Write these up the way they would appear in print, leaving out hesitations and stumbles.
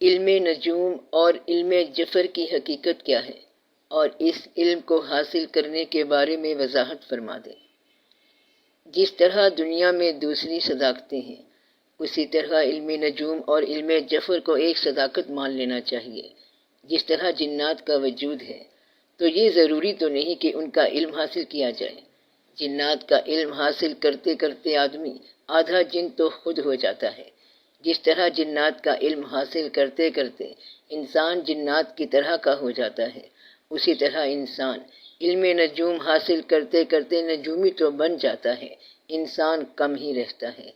علم نجوم اور علم جفر کی حقیقت کیا ہے، اور اس علم کو حاصل کرنے کے بارے میں وضاحت فرما دیں۔ جس طرح دنیا میں دوسری صداقتیں ہیں، اسی طرح علم نجوم اور علم جفر کو ایک صداقت مان لینا چاہیے۔ جس طرح جنات کا وجود ہے، تو یہ ضروری تو نہیں کہ ان کا علم حاصل کیا جائے۔ جنات کا علم حاصل کرتے کرتے آدمی آدھا جن تو خود ہو جاتا ہے۔ جس طرح جنات کا علم حاصل کرتے کرتے انسان جنات کی طرح کا ہو جاتا ہے، اسی طرح انسان علم نجوم حاصل کرتے کرتے نجومی تو بن جاتا ہے، انسان کم ہی رہتا ہے۔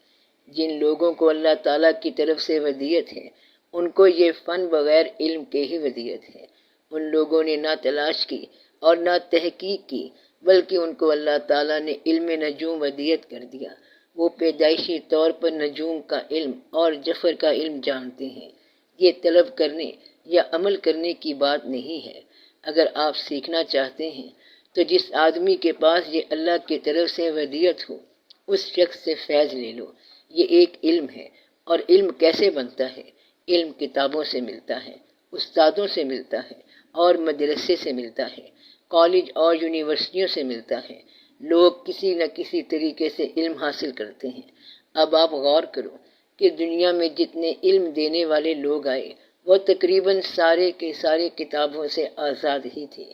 جن لوگوں کو اللہ تعالیٰ کی طرف سے ودیت ہے، ان کو یہ فن بغیر علم کے ہی ودیت ہے۔ ان لوگوں نے نہ تلاش کی اور نہ تحقیق کی، بلکہ ان کو اللہ تعالیٰ نے علم نجوم ودیت کر دیا۔ وہ پیدائشی طور پر نجوم کا علم اور جفر کا علم جانتے ہیں۔ یہ طلب کرنے یا عمل کرنے کی بات نہیں ہے۔ اگر آپ سیکھنا چاہتے ہیں تو جس آدمی کے پاس یہ اللہ کی طرف سے ودیت ہو، اس شخص سے فیض لے لو۔ یہ ایک علم ہے، اور علم کیسے بنتا ہے؟ علم کتابوں سے ملتا ہے، استادوں سے ملتا ہے، اور مدرسے سے ملتا ہے، کالج اور یونیورسٹیوں سے ملتا ہے۔ لوگ کسی نہ کسی طریقے سے علم حاصل کرتے ہیں۔ اب آپ غور کرو کہ دنیا میں جتنے علم دینے والے لوگ آئے، وہ تقریباً سارے کے سارے کتابوں سے آزاد ہی تھے۔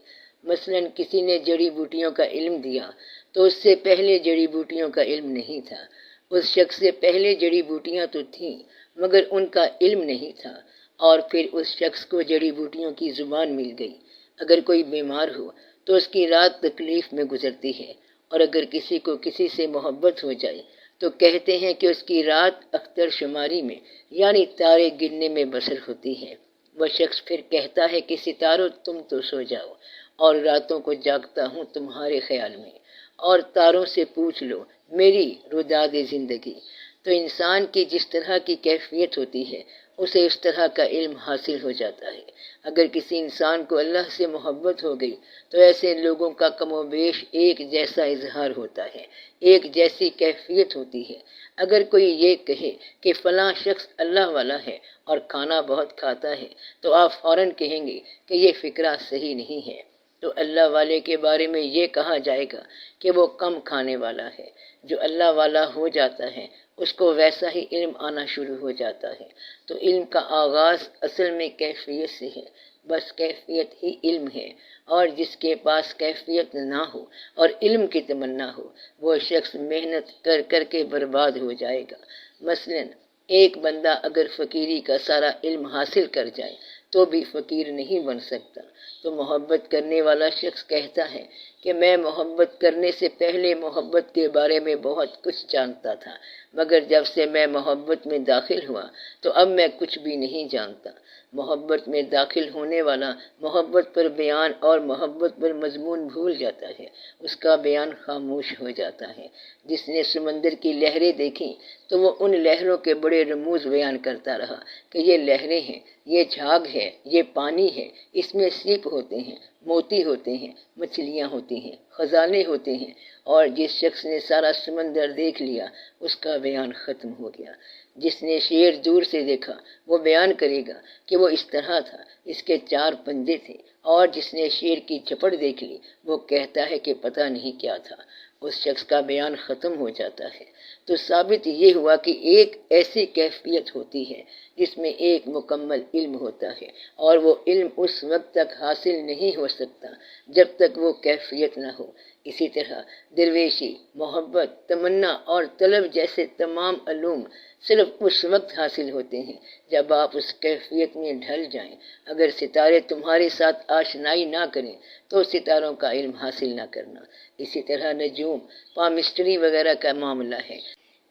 مثلاً کسی نے جڑی بوٹیوں کا علم دیا تو اس سے پہلے جڑی بوٹیوں کا علم نہیں تھا۔ اس شخص سے پہلے جڑی بوٹیاں تو تھیں، مگر ان کا علم نہیں تھا، اور پھر اس شخص کو جڑی بوٹیوں کی زبان مل گئی۔ اگر کوئی بیمار ہو تو اس کی رات تکلیف میں گزرتی ہے، اور اگر کسی کو کسی سے محبت ہو جائے تو کہتے ہیں کہ اس کی رات اختر شماری میں یعنی تارے گننے میں بسر ہوتی ہے۔ وہ شخص پھر کہتا ہے کہ ستاروں تم تو سو جاؤ، اور راتوں کو جاگتا ہوں تمہارے خیال میں، اور تاروں سے پوچھ لو میری روداد زندگی۔ تو انسان کی جس طرح کی کیفیت ہوتی ہے، اسے اس طرح کا علم حاصل ہو جاتا ہے۔ اگر کسی انسان کو اللہ سے محبت ہو گئی تو ایسے لوگوں کا کم و بیش ایک جیسا اظہار ہوتا ہے، ایک جیسی کیفیت ہوتی ہے۔ اگر کوئی یہ کہے کہ فلاں شخص اللہ والا ہے اور کھانا بہت کھاتا ہے، تو آپ فوراً کہیں گے کہ یہ فکرہ صحیح نہیں ہے۔ تو اللہ والے کے بارے میں یہ کہا جائے گا کہ وہ کم کھانے والا ہے۔ جو اللہ والا ہو جاتا ہے، اس کو ویسا ہی علم آنا شروع ہو جاتا ہے۔ تو علم کا آغاز اصل میں کیفیت سے ہے، بس کیفیت ہی علم ہے۔ اور جس کے پاس کیفیت نہ ہو اور علم کی تمنا ہو، وہ شخص محنت کر کر کے برباد ہو جائے گا۔ مثلاً ایک بندہ اگر فقیری کا سارا علم حاصل کر جائے تو بھی فقیر نہیں بن سکتا۔ تو محبت کرنے والا شخص کہتا ہے کہ میں محبت کرنے سے پہلے محبت کے بارے میں بہت کچھ جانتا تھا، مگر جب سے میں محبت میں داخل ہوا تو اب میں کچھ بھی نہیں جانتا۔ محبت میں داخل ہونے والا محبت پر بیان اور محبت پر مضمون بھول جاتا ہے، اس کا بیان خاموش ہو جاتا ہے۔ جس نے سمندر کی لہریں دیکھیں تو وہ ان لہروں کے بڑے رموز بیان کرتا رہا کہ یہ لہریں ہیں، یہ جھاگ ہے، یہ پانی ہے، اس میں سیپ ہوتے ہیں، موتی ہوتے ہیں، مچھلیاں ہوتی ہیں، خزانے ہوتے ہیں۔ اور جس شخص نے سارا سمندر دیکھ لیا، اس کا بیان ختم ہو گیا۔ جس نے شیر دور سے دیکھا وہ بیان کرے گا کہ وہ اس طرح تھا، اس کے 4 پنجے تھے، اور جس نے شیر کی چپڑ دیکھ لی وہ کہتا ہے کہ پتہ نہیں کیا تھا۔ اس شخص کا بیان ختم ہو جاتا ہے۔ تو ثابت یہ ہوا کہ ایک ایسی کیفیت ہوتی ہے جس میں ایک مکمل علم ہوتا ہے، اور وہ علم اس وقت تک حاصل نہیں ہو سکتا جب تک وہ کیفیت نہ ہو۔ اسی طرح درویشی، محبت، تمنا اور طلب جیسے تمام علوم صرف اس وقت حاصل ہوتے ہیں جب آپ اس کیفیت میں ڈھل جائیں۔ اگر ستارے تمہارے ساتھ آشنائی نہ کریں تو ستاروں کا علم حاصل نہ کرنا۔ اسی طرح نجوم، پامسٹری وغیرہ کا معاملہ ہے۔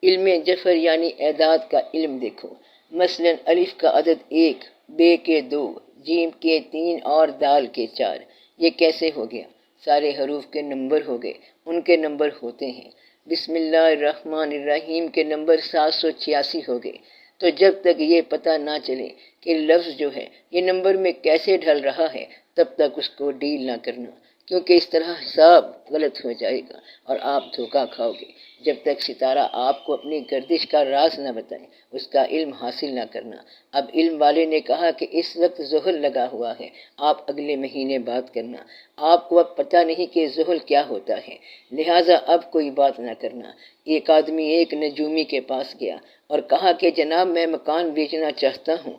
علم جفر یعنی اعداد کا علم دیکھو۔ مثلاً الف کا عدد 1، بے کے 2، جیم کے 3 اور دال کے 4۔ یہ کیسے ہو گیا؟ سارے حروف کے نمبر ہو گئے، ان کے نمبر ہوتے ہیں۔ بسم اللہ الرحمن الرحیم کے نمبر 786 ہو گئے۔ تو جب تک یہ پتہ نہ چلے کہ لفظ جو ہے یہ نمبر میں کیسے ڈھل رہا ہے، تب تک اس کو ڈیل نہ کرنا، کیونکہ اس طرح حساب غلط ہو جائے گا اور آپ دھوکہ کھاؤ گے۔ جب تک ستارہ آپ کو اپنی گردش کا راز نہ بتائے اس کا علم حاصل نہ کرنا۔ اب علم والے نے کہا کہ اس وقت زحل لگا ہوا ہے، آپ اگلے مہینے بات کرنا۔ آپ کو اب پتہ نہیں کہ زحل کیا ہوتا ہے، لہٰذا اب کوئی بات نہ کرنا۔ ایک آدمی ایک نجومی کے پاس گیا اور کہا کہ جناب میں مکان بیچنا چاہتا ہوں،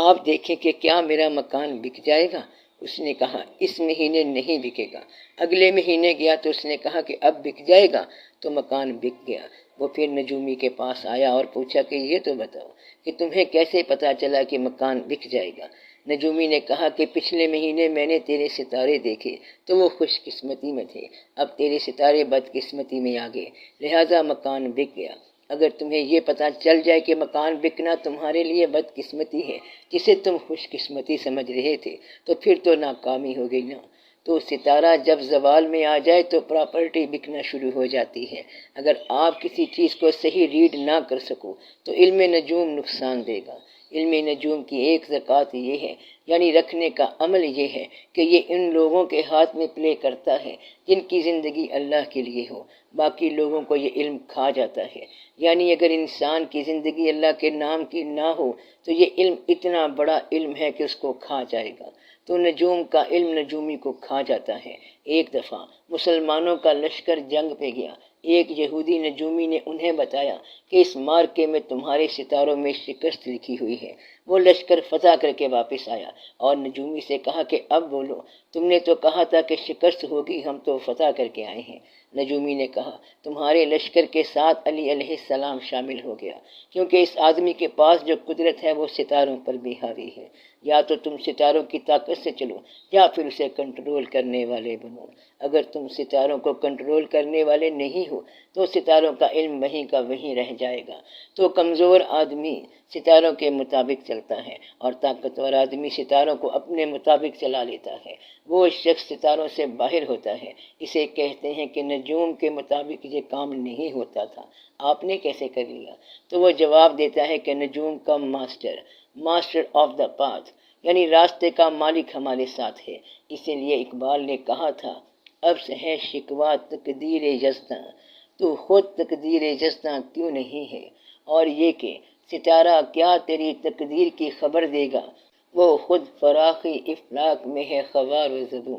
آپ دیکھیں کہ کیا میرا مکان بک جائے گا؟ اس نے کہا اس مہینے نہیں بکے گا۔ اگلے مہینے گیا تو اس نے کہا کہ اب بک جائے گا، تو مکان بک گیا۔ وہ پھر نجومی کے پاس آیا اور پوچھا کہ یہ تو بتاؤ کہ تمہیں کیسے پتا چلا کہ مکان بک جائے گا؟ نجومی نے کہا کہ پچھلے مہینے میں نے تیرے ستارے دیکھے تو وہ خوش قسمتی میں تھے، اب تیرے ستارے بد قسمتی میں آ گئے، لہٰذا مکان بک گیا۔ اگر تمہیں یہ پتہ چل جائے کہ مکان بکنا تمہارے لیے بد قسمتی ہے جسے تم خوش قسمتی سمجھ رہے تھے، تو پھر تو ناکامی ہو گئی نا۔ تو ستارہ جب زوال میں آ جائے تو پراپرٹی بکنا شروع ہو جاتی ہے۔ اگر آپ کسی چیز کو صحیح ریڈ نہ کر سکو تو علم نجوم نقصان دے گا۔ علم نجوم کی ایک زکوٰۃ یہ ہے، یعنی رکھنے کا عمل یہ ہے کہ یہ ان لوگوں کے ہاتھ میں پلے کرتا ہے جن کی زندگی اللہ کے لیے ہو، باقی لوگوں کو یہ علم کھا جاتا ہے۔ یعنی اگر انسان کی زندگی اللہ کے نام کی نہ ہو تو یہ علم اتنا بڑا علم ہے کہ اس کو کھا جائے گا۔ تو نجوم کا علم نجومی کو کھا جاتا ہے۔ ایک دفعہ مسلمانوں کا لشکر جنگ پہ گیا۔ ایک یہودی نجومی نے انہیں بتایا کہ اس مارکے میں تمہارے ستاروں میں شکست لکھی ہوئی ہے۔ وہ لشکر فتح کر کے واپس آیا اور نجومی سے کہا کہ اب بولو، تم نے تو کہا تھا کہ شکست ہوگی، ہم تو فتح کر کے آئے ہیں۔ نجومی نے کہا تمہارے لشکر کے ساتھ علی علیہ السلام شامل ہو گیا، کیونکہ اس آدمی کے پاس جو قدرت ہے وہ ستاروں پر بھی حاوی ہے۔ یا تو تم ستاروں کی طاقت سے چلو یا پھر اسے کنٹرول کرنے والے بنو۔ اگر تم ستاروں کو کنٹرول کرنے والے نہیں ہو تو ستاروں کا علم وہیں کا وہیں رہ جائے گا۔ تو کمزور آدمی ستاروں کے مطابق چلتا ہے اور طاقتور آدمی ستاروں کو اپنے مطابق چلا لیتا ہے۔ وہ شخص ستاروں سے باہر ہوتا ہے، اسے کہتے ہیں کہ نجوم کے مطابق یہ کام نہیں ہوتا تھا، آپ نے کیسے کر لیا؟ تو وہ جواب دیتا ہے کہ نجوم کا ماسٹر آف دا پاتھ، یعنی راستے کا مالک ہمارے ساتھ ہے۔ اسی لیے اقبال نے کہا تھا اب سے ہے شکوہ تقدیر یزداں، تو خود تقدیر یزداں کیوں نہیں ہے؟ اور یہ کہ ستارہ کیا تیری تقدیر کی خبر دے گا، وہ خود فراخی افلاک میں ہے خوار و زبوں۔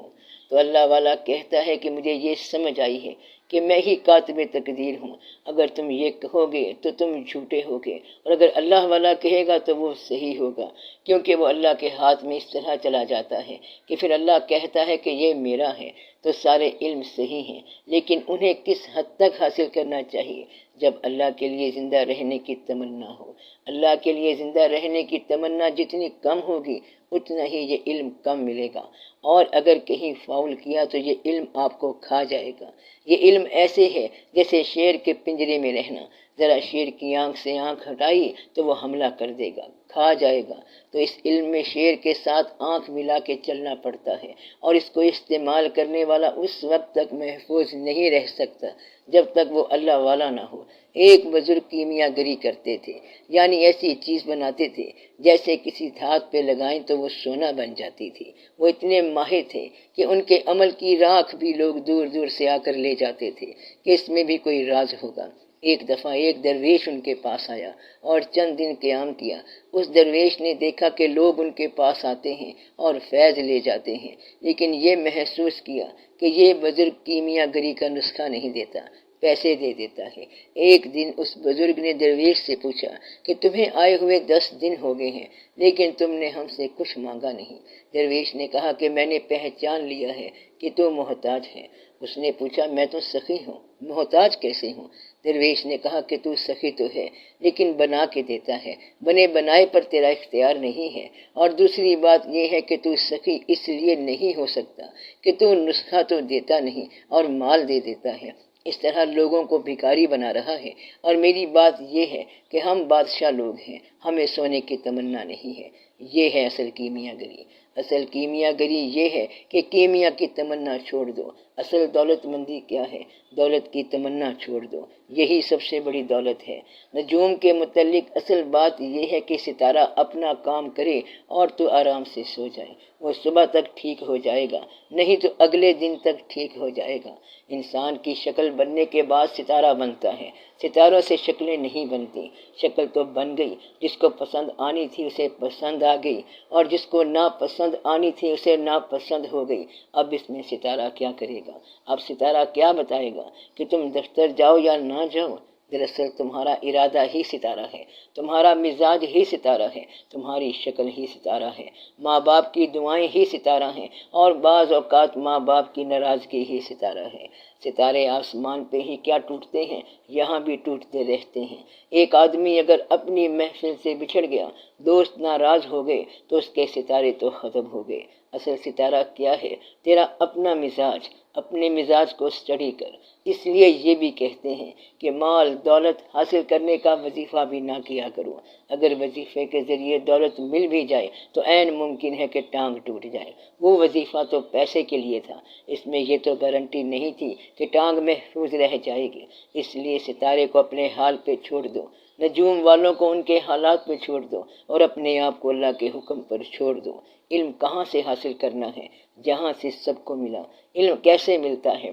تو اللہ والا کہتا ہے کہ مجھے یہ سمجھ آئی ہے کہ میں ہی کاتب تقدیر ہوں۔ اگر تم یہ کہو گے تو تم جھوٹے ہوگے، اور اگر اللہ والا کہے گا تو وہ صحیح ہوگا، کیونکہ وہ اللہ کے ہاتھ میں اس طرح چلا جاتا ہے کہ پھر اللہ کہتا ہے کہ یہ میرا ہے۔ تو سارے علم صحیح ہیں، لیکن انہیں کس حد تک حاصل کرنا چاہیے؟ جب اللہ کے لیے زندہ رہنے کی تمنا ہو۔ اللہ کے لیے زندہ رہنے کی تمنا جتنی کم ہوگی اتنا ہی یہ علم کم ملے گا، اور اگر کہیں فاؤل کیا تو یہ علم آپ کو کھا جائے گا۔ یہ علم ایسے ہے جیسے شیر کے پنجرے میں رہنا، ذرا شیر کی آنکھ سے آنکھ ہٹائی تو وہ حملہ کر دے گا، کھا جائے گا۔ تو اس علم میں شیر کے ساتھ آنکھ ملا کے چلنا پڑتا ہے، اور اس کو استعمال کرنے والا اس وقت تک محفوظ نہیں رہ سکتا جب تک وہ اللہ والا نہ ہو۔ ایک بزرگ کیمیا گری کرتے تھے، یعنی ایسی چیز بناتے تھے جیسے کسی دھات پہ لگائیں تو وہ سونا بن جاتی تھی۔ وہ اتنے ماہر تھے کہ ان کے عمل کی راکھ بھی لوگ دور دور سے آ کر لے جاتے تھے کہ اس میں بھی کوئی راز ہوگا۔ ایک دفعہ ایک درویش ان کے پاس آیا اور چند دن قیام کیا۔ اس درویش نے دیکھا کہ لوگ ان کے پاس آتے ہیں اور فیض لے جاتے ہیں، لیکن یہ محسوس کیا کہ یہ بزرگ کیمیا گری کا نسخہ نہیں دیتا، پیسے دے دیتا ہے۔ ایک دن اس بزرگ نے درویش سے پوچھا کہ تمہیں آئے ہوئے 10 دن ہو گئے ہیں لیکن تم نے ہم سے کچھ مانگا نہیں۔ درویش نے کہا کہ میں نے پہچان لیا ہے کہ تو محتاج ہے۔ اس نے پوچھا میں تو سخی ہوں، محتاج کیسے ہوں؟ درویش نے کہا کہ تو سخی تو ہے لیکن بنا کے دیتا ہے، بنے بنائے پر تیرا اختیار نہیں ہے، اور دوسری بات یہ ہے کہ تو سخی اس لیے نہیں ہو سکتا کہ تو نسخہ تو دیتا نہیں اور مال دے دیتا ہے، اس طرح لوگوں کو بھکاری بنا رہا ہے۔ اور میری بات یہ ہے کہ ہم بادشاہ لوگ ہیں، ہمیں سونے کی تمنا نہیں ہے۔ یہ ہے اصل کیمیا گری۔ اصل کیمیا گری یہ ہے کہ کیمیا کی تمنا چھوڑ دو۔ اصل دولت مندی کیا ہے؟ دولت کی تمنا چھوڑ دو، یہی سب سے بڑی دولت ہے۔ نجوم کے متعلق اصل بات یہ ہے کہ ستارہ اپنا کام کرے اور تو آرام سے سو جائے، وہ صبح تک ٹھیک ہو جائے گا، نہیں تو اگلے دن تک ٹھیک ہو جائے گا۔ انسان کی شکل بننے کے بعد ستارہ بنتا ہے، ستاروں سے شکلیں نہیں بنتی۔ شکل تو بن گئی، جس کو پسند آنی تھی اسے پسند آ گئی، اور جس کو ناپسند آنی تھی اسے ناپسند ہو گئی۔ اب اس میں ستارہ کیا کرے گا؟ اب ستارہ کیا بتائے گا کہ تم دفتر جاؤ یا نہ جاؤ؟ دراصل تمہارا ارادہ ہی ستارہ ہے، تمہارا مزاج ہی ستارہ ہے، تمہاری شکل ہی ستارہ ہے، ماں باپ کی دعائیں ہی ستارہ ہیں، اور بعض اوقات ماں باپ کی ناراضگی ہی ستارہ ہے۔ ستارے آسمان پہ ہی کیا ٹوٹتے ہیں، یہاں بھی ٹوٹتے رہتے ہیں۔ ایک آدمی اگر اپنی محفل سے بچھڑ گیا، دوست ناراض ہو گئے، تو اس کے ستارے تو ختم ہو گئے۔ اصل ستارہ کیا ہے؟ تیرا اپنا مزاج۔ اپنے مزاج کو اسٹڈی کر۔ اس لیے یہ بھی کہتے ہیں کہ مال دولت حاصل کرنے کا وظیفہ بھی نہ کیا کرو۔ اگر وظیفے کے ذریعے دولت مل بھی جائے تو عین ممکن ہے کہ ٹانگ ٹوٹ جائے۔ وہ وظیفہ تو پیسے کے لیے تھا، اس میں یہ تو گارنٹی نہیں تھی کہ ٹانگ محفوظ رہ جائے گی۔ اس لیے ستارے کو اپنے حال پہ چھوڑ دو، نجوم والوں کو ان کے حالات پہ چھوڑ دو، اور اپنے آپ کو اللہ کے حکم پر چھوڑ دو۔ علم کہاں سے حاصل کرنا ہے؟ جہاں سے سب کو ملا۔ علم کیسے ملتا ہے؟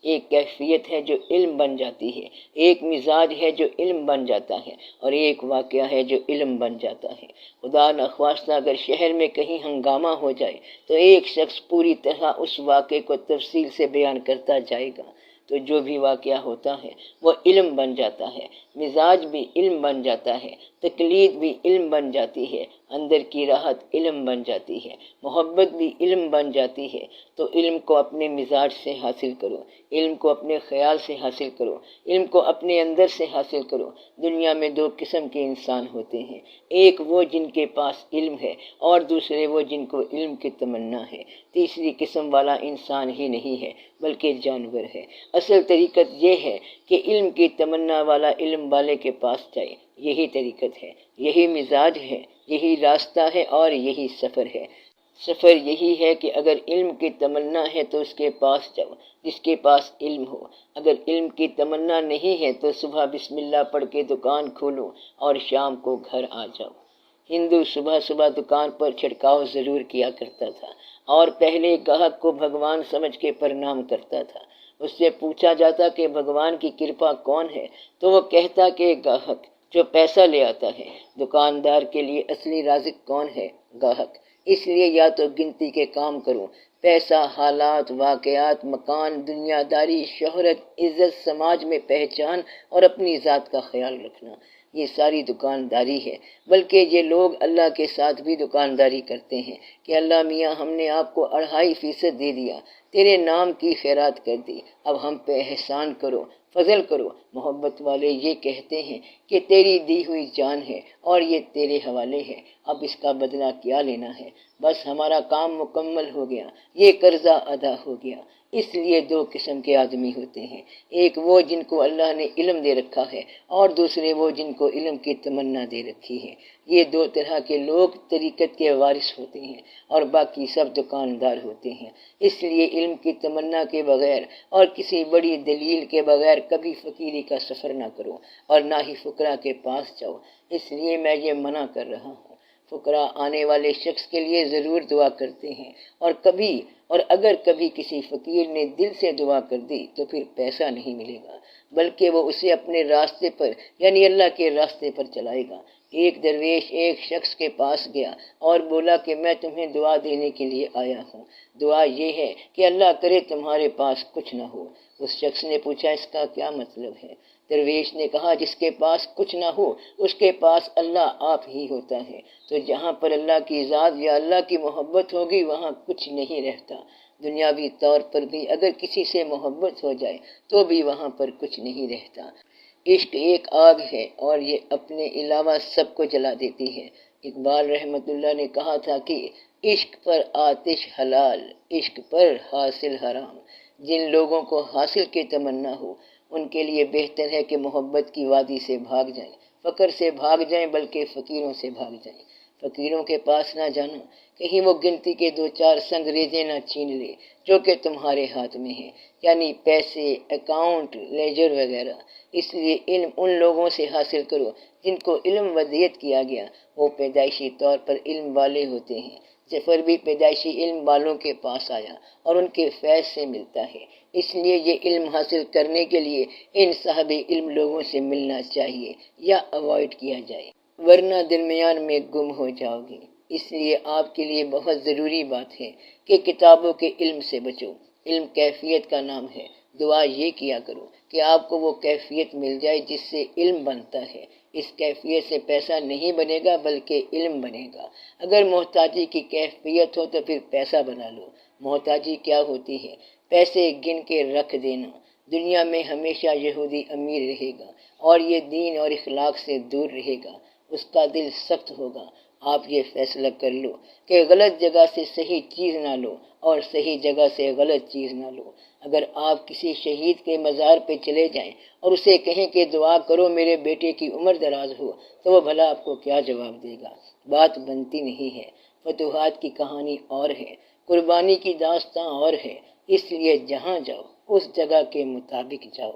ایک کیفیت ہے جو علم بن جاتی ہے، ایک مزاج ہے جو علم بن جاتا ہے، اور ایک واقعہ ہے جو علم بن جاتا ہے۔ خدا نخواستہ اگر شہر میں کہیں ہنگامہ ہو جائے تو ایک شخص پوری طرح اس واقعے کو تفصیل سے بیان کرتا جائے گا، تو جو بھی واقعہ ہوتا ہے وہ علم بن جاتا ہے۔ مزاج بھی علم بن جاتا ہے، تقلید بھی علم بن جاتی ہے، اندر کی راحت علم بن جاتی ہے، محبت بھی علم بن جاتی ہے۔ تو علم کو اپنے مزاج سے حاصل کرو، علم کو اپنے خیال سے حاصل کرو، علم کو اپنے اندر سے حاصل کرو۔ دنیا میں دو قسم کے انسان ہوتے ہیں، ایک وہ جن کے پاس علم ہے، اور دوسرے وہ جن کو علم کی تمنا ہے۔ تیسری قسم والا انسان ہی نہیں ہے بلکہ جانور ہے۔ اصل طریقت یہ ہے کہ علم کی تمنا والا علم والے کے پاس جائے، یہی طریقت ہے، یہی مزاج ہے، یہی راستہ ہے، اور یہی سفر ہے۔ سفر یہی ہے کہ اگر علم کی تمنا ہے تو اس کے پاس جاؤ جس کے پاس علم ہو۔ اگر علم کی تمنا نہیں ہے تو صبح بسم اللہ پڑھ کے دکان کھولو اور شام کو گھر آ جاؤ۔ ہندو صبح صبح دکان پر چھڑکاؤ ضرور کیا کرتا تھا، اور پہلے گاہک کو بھگوان سمجھ کے پرنام کرتا تھا۔ اس سے پوچھا جاتا کہ بھگوان کی کرپا کون ہے، تو وہ کہتا کہ گاہک جو پیسہ لے آتا ہے۔ دکاندار کے لیے اصلی رازق کون ہے؟ گاہک۔ اس لیے یا تو گنتی کے کام کرو، پیسہ، حالات، واقعات، مکان، دنیا داری، شہرت، عزت، سماج میں پہچان، اور اپنی ذات کا خیال رکھنا، یہ ساری دکانداری ہے۔ بلکہ یہ لوگ اللہ کے ساتھ بھی دکانداری کرتے ہیں کہ اللہ میاں ہم نے آپ کو 2.5% دے دیا، تیرے نام کی خیرات کر دی، اب ہم پہ احسان کرو، فضل کرو۔ محبت والے یہ کہتے ہیں کہ تیری دی ہوئی جان ہے اور یہ تیرے حوالے ہے، اب اس کا بدلہ کیا لینا ہے، بس ہمارا کام مکمل ہو گیا، یہ قرضہ ادا ہو گیا۔ اس لیے دو قسم کے آدمی ہوتے ہیں، ایک وہ جن کو اللہ نے علم دے رکھا ہے، اور دوسرے وہ جن کو علم کی تمنا دے رکھی ہے۔ یہ دو طرح کے لوگ طریقت کے وارث ہوتے ہیں، اور باقی سب دکاندار ہوتے ہیں۔ اس لیے علم کی تمنا کے بغیر اور کسی بڑی دلیل کے بغیر کبھی فقیری کا سفر نہ کرو، اور نہ ہی فقراء کے پاس جاؤ۔ اس لیے میں یہ منع کر رہا ہوں۔ فقراء آنے والے شخص کے لیے ضرور دعا کرتے ہیں، اور اگر کبھی کسی فقیر نے دل سے دعا کر دی تو پھر پیسہ نہیں ملے گا، بلکہ وہ اسے اپنے راستے پر یعنی اللہ کے راستے پر چلائے گا۔ ایک درویش ایک شخص کے پاس گیا اور بولا کہ میں تمہیں دعا دینے کے لیے آیا ہوں، دعا یہ ہے کہ اللہ کرے تمہارے پاس کچھ نہ ہو۔ اس شخص نے پوچھا اس کا کیا مطلب ہے؟ درویش نے کہا جس کے پاس کچھ نہ ہو اس کے پاس اللہ آپ ہی ہوتا ہے، تو جہاں پر اللہ کی ذات یا اللہ کی محبت ہوگی وہاں کچھ نہیں رہتا۔ دنیاوی طور پر بھی اگر کسی سے محبت ہو جائے تو بھی وہاں پر کچھ نہیں رہتا۔ عشق ایک آگ ہے اور یہ اپنے علاوہ سب کو جلا دیتی ہے۔ اقبال رحمۃ اللہ نے کہا تھا کہ عشق پر آتش حلال، عشق پر حاصل حرام۔ جن لوگوں کو حاصل کی تمنا ہو ان کے لیے بہتر ہے کہ محبت کی وادی سے بھاگ جائیں، فقر سے بھاگ جائیں بلکہ فقیروں سے بھاگ جائیں۔ فقیروں کے پاس نہ جانا، کہیں وہ گنتی کے 2-4 سنگریزے نہ چھین لے جو کہ تمہارے ہاتھ میں ہیں، یعنی پیسے، اکاؤنٹ، لیجر وغیرہ۔ اس لیے علم ان لوگوں سے حاصل کرو جن کو علم ودیت کیا گیا، وہ پیدائشی طور پر علم والے ہوتے ہیں۔ ظفر بھی پیدائشی علم والوں کے پاس آیا اور ان کے فیض سے ملتا ہے، اس لیے یہ علم حاصل کرنے کے لیے ان صاحب علم لوگوں سے ملنا چاہیے یا اوائڈ کیا جائے، ورنہ درمیان میں گم ہو جاؤ گے۔ اس لیے آپ کے لیے بہت ضروری بات ہے کہ کتابوں کے علم سے بچو۔ علم کیفیت کا نام ہے، دعا یہ کیا کرو کہ آپ کو وہ کیفیت مل جائے جس سے علم بنتا ہے۔ اس کیفیت سے پیسہ نہیں بنے گا بلکہ علم بنے گا۔ اگر محتاجی کی کیفیت ہو تو پھر پیسہ بنا لو۔ محتاجی کیا ہوتی ہے؟ پیسے گن کے رکھ دینا۔ دنیا میں ہمیشہ یہودی امیر رہے گا اور یہ دین اور اخلاق سے دور رہے گا، اس کا دل سخت ہوگا۔ آپ یہ فیصلہ کر لو کہ غلط جگہ سے صحیح چیز نہ لو اور صحیح جگہ سے غلط چیز نہ لو۔ اگر آپ کسی شہید کے مزار پہ چلے جائیں اور اسے کہیں کہ دعا کرو میرے بیٹے کی عمر دراز ہو، تو وہ بھلا آپ کو کیا جواب دے گا؟ بات بنتی نہیں ہے۔ فتوحات کی کہانی اور ہے، قربانی کی داستاں اور ہے، اس لیے جہاں جاؤ اس جگہ کے مطابق جاؤ۔